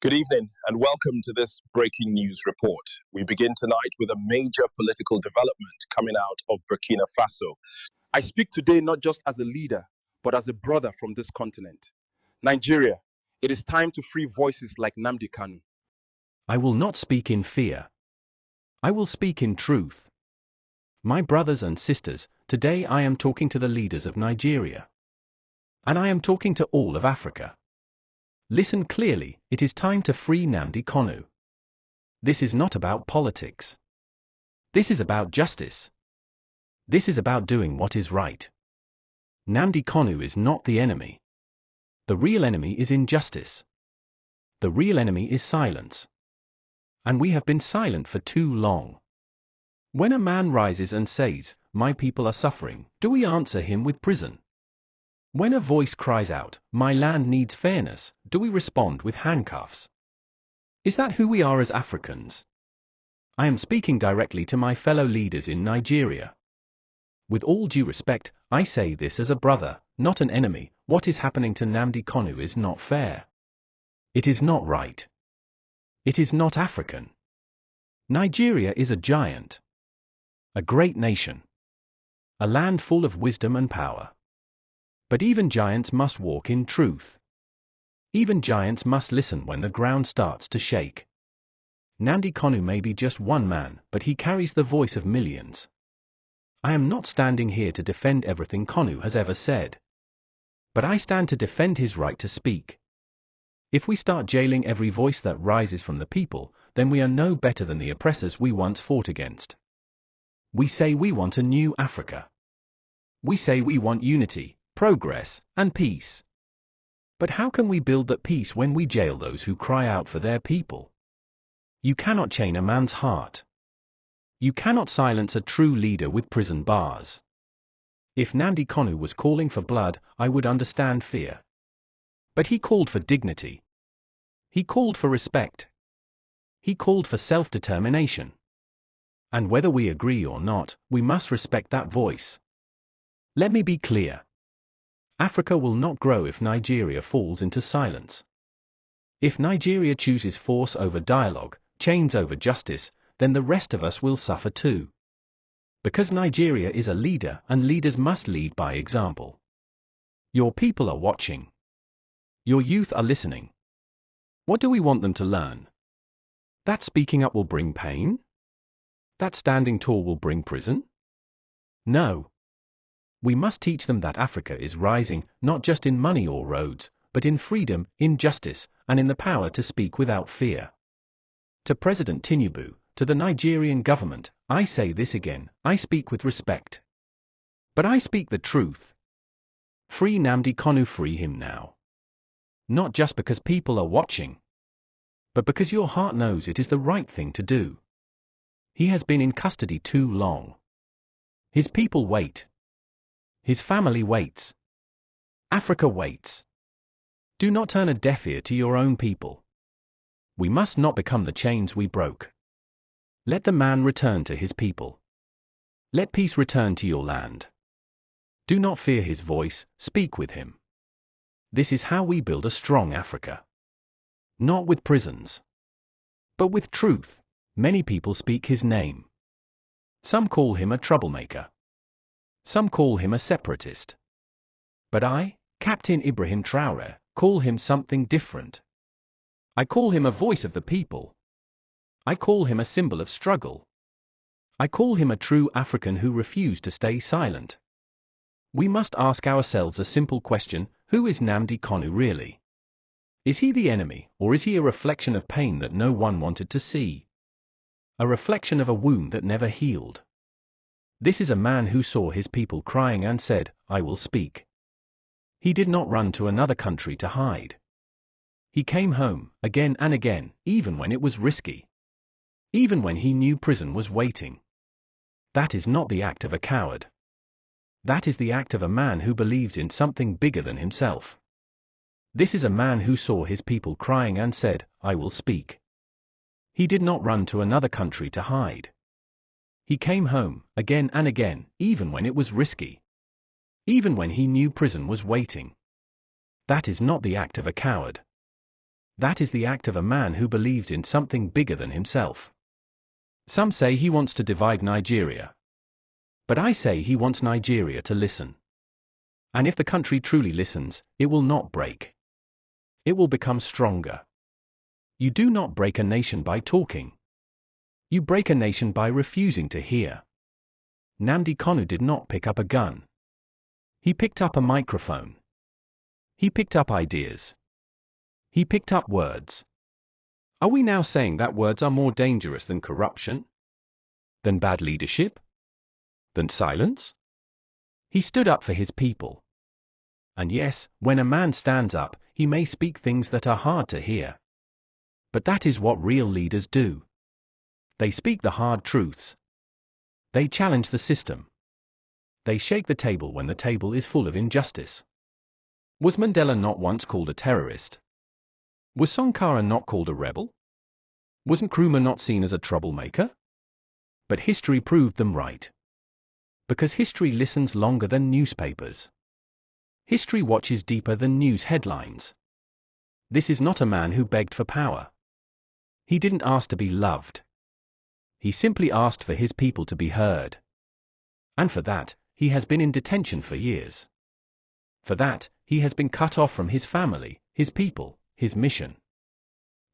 Good evening and welcome to this breaking news report. We begin tonight with a major political development coming out of Burkina Faso. I speak today not just as a leader, but as a brother from this continent. Nigeria, it is time to free voices like Nnamdi Kanu. I will not speak in fear. I will speak in truth. My brothers and sisters, today I am talking to the leaders of Nigeria. And I am talking to all of Africa. Listen clearly, it is time to free Nnamdi Kanu. This is not about politics. This is about justice. This is about doing what is right. Nnamdi Kanu is not the enemy. The real enemy is injustice. The real enemy is silence. And we have been silent for too long. When a man rises and says, "My people are suffering," do we answer him with prison? When a voice cries out, "My land needs fairness," do we respond with handcuffs? Is that who we are as Africans? I am speaking directly to my fellow leaders in Nigeria. With all due respect, I say this as a brother, not an enemy. What is happening to Nnamdi Kanu is not fair. It is not right. It is not African. Nigeria is a giant. A great nation. A land full of wisdom and power. But even giants must walk in truth. Even giants must listen when the ground starts to shake. Nnamdi Kanu may be just one man, but he carries the voice of millions. I am not standing here to defend everything Kanu has ever said. But I stand to defend his right to speak. If we start jailing every voice that rises from the people, then we are no better than the oppressors we once fought against. We say we want a new Africa. We say we want unity, progress, and peace. But how can we build that peace when we jail those who cry out for their people? You cannot chain a man's heart. You cannot silence a true leader with prison bars. If Nnamdi Kanu was calling for blood, I would understand fear. But he called for dignity. He called for respect. He called for self-determination. And whether we agree or not, we must respect that voice. Let me be clear. Africa will not grow if Nigeria falls into silence. If Nigeria chooses force over dialogue, chains over justice, then the rest of us will suffer too. Because Nigeria is a leader, and leaders must lead by example. Your people are watching. Your youth are listening. What do we want them to learn? That speaking up will bring pain? That standing tall will bring prison? No. We must teach them that Africa is rising, not just in money or roads, but in freedom, in justice, and in the power to speak without fear. To President Tinubu, to the Nigerian government, I say this again, I speak with respect. But I speak the truth. Free Nnamdi Kanu, free him now. Not just because people are watching, but because your heart knows it is the right thing to do. He has been in custody too long. His people wait. His family waits. Africa waits. Do not turn a deaf ear to your own people. We must not become the chains we broke. Let the man return to his people. Let peace return to your land. Do not fear his voice, speak with him. This is how we build a strong Africa. Not with prisons, but with truth. Many people speak his name. Some call him a troublemaker. Some call him a separatist. But I, Captain Ibrahim Traoré, call him something different. I call him a voice of the people. I call him a symbol of struggle. I call him a true African who refused to stay silent. We must ask ourselves a simple question: who is Nnamdi Kanu really? Is he the enemy, or is he a reflection of pain that no one wanted to see? A reflection of a wound that never healed. This is a man who saw his people crying and said, "I will speak." He did not run to another country to hide. He came home, again and again, even when it was risky. Even when he knew prison was waiting. That is not the act of a coward. That is the act of a man who believes in something bigger than himself. This is a man who saw his people crying and said, "I will speak." He did not run to another country to hide. He came home, again and again, even when it was risky. Even when he knew prison was waiting. That is not the act of a coward. That is the act of a man who believes in something bigger than himself. Some say he wants to divide Nigeria. But I say he wants Nigeria to listen. And if the country truly listens, it will not break. It will become stronger. You do not break a nation by talking. You break a nation by refusing to hear. Nnamdi Kanu did not pick up a gun. He picked up a microphone. He picked up ideas. He picked up words. Are we now saying that words are more dangerous than corruption? Than bad leadership? Than silence? He stood up for his people. And yes, when a man stands up, he may speak things that are hard to hear. But that is what real leaders do. They speak the hard truths. They challenge the system. They shake the table when the table is full of injustice. Was Mandela not once called a terrorist? Was Sankara not called a rebel? Was Nkrumah not seen as a troublemaker? But history proved them right. Because history listens longer than newspapers. History watches deeper than news headlines. This is not a man who begged for power. He didn't ask to be loved. He simply asked for his people to be heard. And for that, he has been in detention for years. For that, he has been cut off from his family, his people, his mission.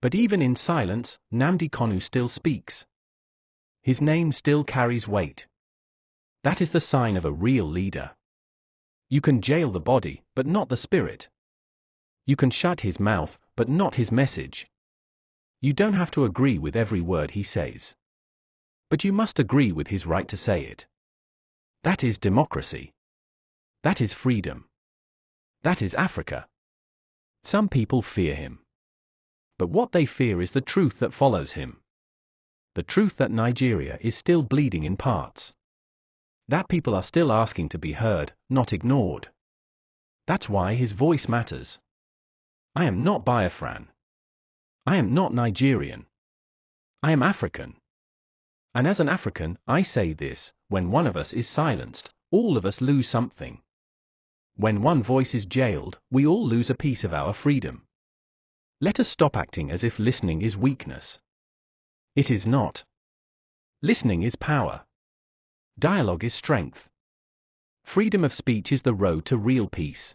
But even in silence, Nnamdi Kanu still speaks. His name still carries weight. That is the sign of a real leader. You can jail the body, but not the spirit. You can shut his mouth, but not his message. You don't have to agree with every word he says. But you must agree with his right to say it. That is democracy. That is freedom. That is Africa. Some people fear him. But what they fear is the truth that follows him. The truth that Nigeria is still bleeding in parts. That people are still asking to be heard, not ignored. That's why his voice matters. I am not Biafran. I am not Nigerian. I am African. And as an African, I say this: when one of us is silenced, all of us lose something. When one voice is jailed, we all lose a piece of our freedom. Let us stop acting as if listening is weakness. It is not. Listening is power. Dialogue is strength. Freedom of speech is the road to real peace.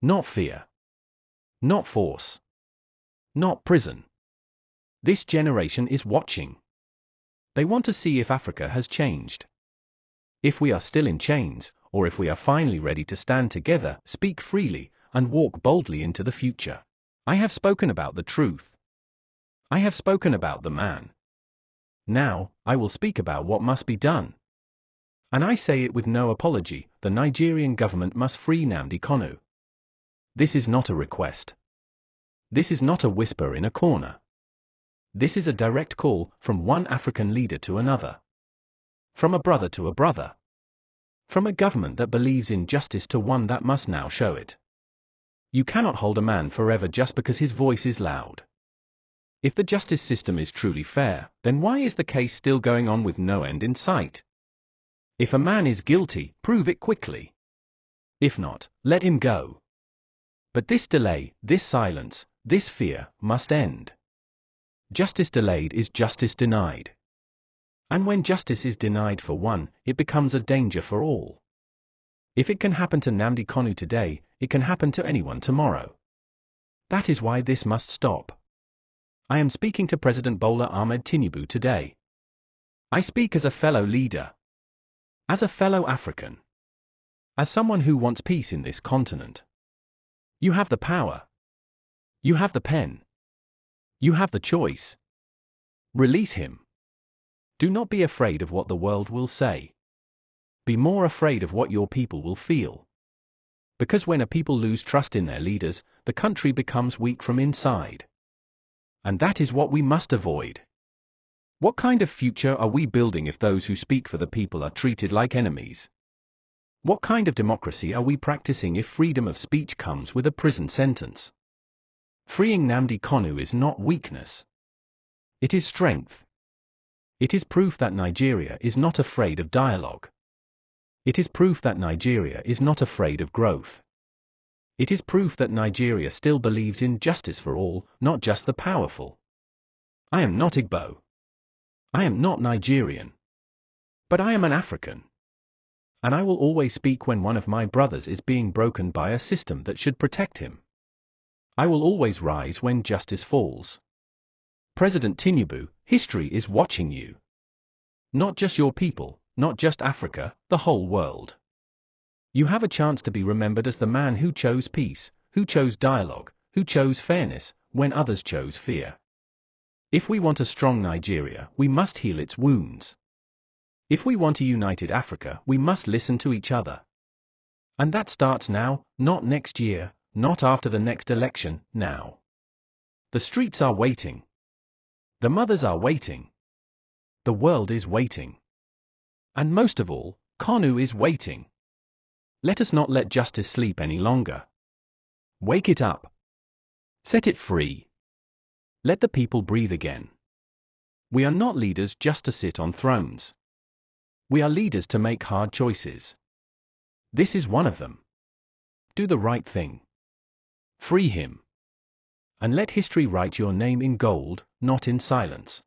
Not fear. Not force. Not prison. This generation is watching. They want to see if Africa has changed. If we are still in chains, or if we are finally ready to stand together, speak freely, and walk boldly into the future. I have spoken about the truth. I have spoken about the man. Now, I will speak about what must be done. And I say it with no apology: the Nigerian government must free Nnamdi Kanu. This is not a request. This is not a whisper in a corner. This is a direct call from one African leader to another. From a brother to a brother. From a government that believes in justice to one that must now show it. You cannot hold a man forever just because his voice is loud. If the justice system is truly fair, then why is the case still going on with no end in sight? If a man is guilty, prove it quickly. If not, let him go. But this delay, this silence, this fear, must end. Justice delayed is justice denied. And when justice is denied for one, it becomes a danger for all. If it can happen to Nnamdi Kanu today, it can happen to anyone tomorrow. That is why this must stop. I am speaking to President Bola Ahmed Tinubu today. I speak as a fellow leader. As a fellow African. As someone who wants peace in this continent. You have the power. You have the pen. You have the choice. Release him. Do not be afraid of what the world will say. Be more afraid of what your people will feel. Because when a people lose trust in their leaders, the country becomes weak from inside. And that is what we must avoid. What kind of future are we building if those who speak for the people are treated like enemies? What kind of democracy are we practicing if freedom of speech comes with a prison sentence? Freeing Nnamdi Kanu is not weakness. It is strength. It is proof that Nigeria is not afraid of dialogue. It is proof that Nigeria is not afraid of growth. It is proof that Nigeria still believes in justice for all, not just the powerful. I am not Igbo. I am not Nigerian. But I am an African. And I will always speak when one of my brothers is being broken by a system that should protect him. I will always rise when justice falls. President Tinubu, history is watching you. Not just your people, not just Africa, the whole world. You have a chance to be remembered as the man who chose peace, who chose dialogue, who chose fairness, when others chose fear. If we want a strong Nigeria, we must heal its wounds. If we want a united Africa, we must listen to each other. And that starts now, not next year, not after the next election, now. The streets are waiting. The mothers are waiting. The world is waiting. And most of all, Kanu is waiting. Let us not let justice sleep any longer. Wake it up. Set it free. Let the people breathe again. We are not leaders just to sit on thrones. We are leaders to make hard choices. This is one of them. Do the right thing. Free him. And let history write your name in gold, not in silence.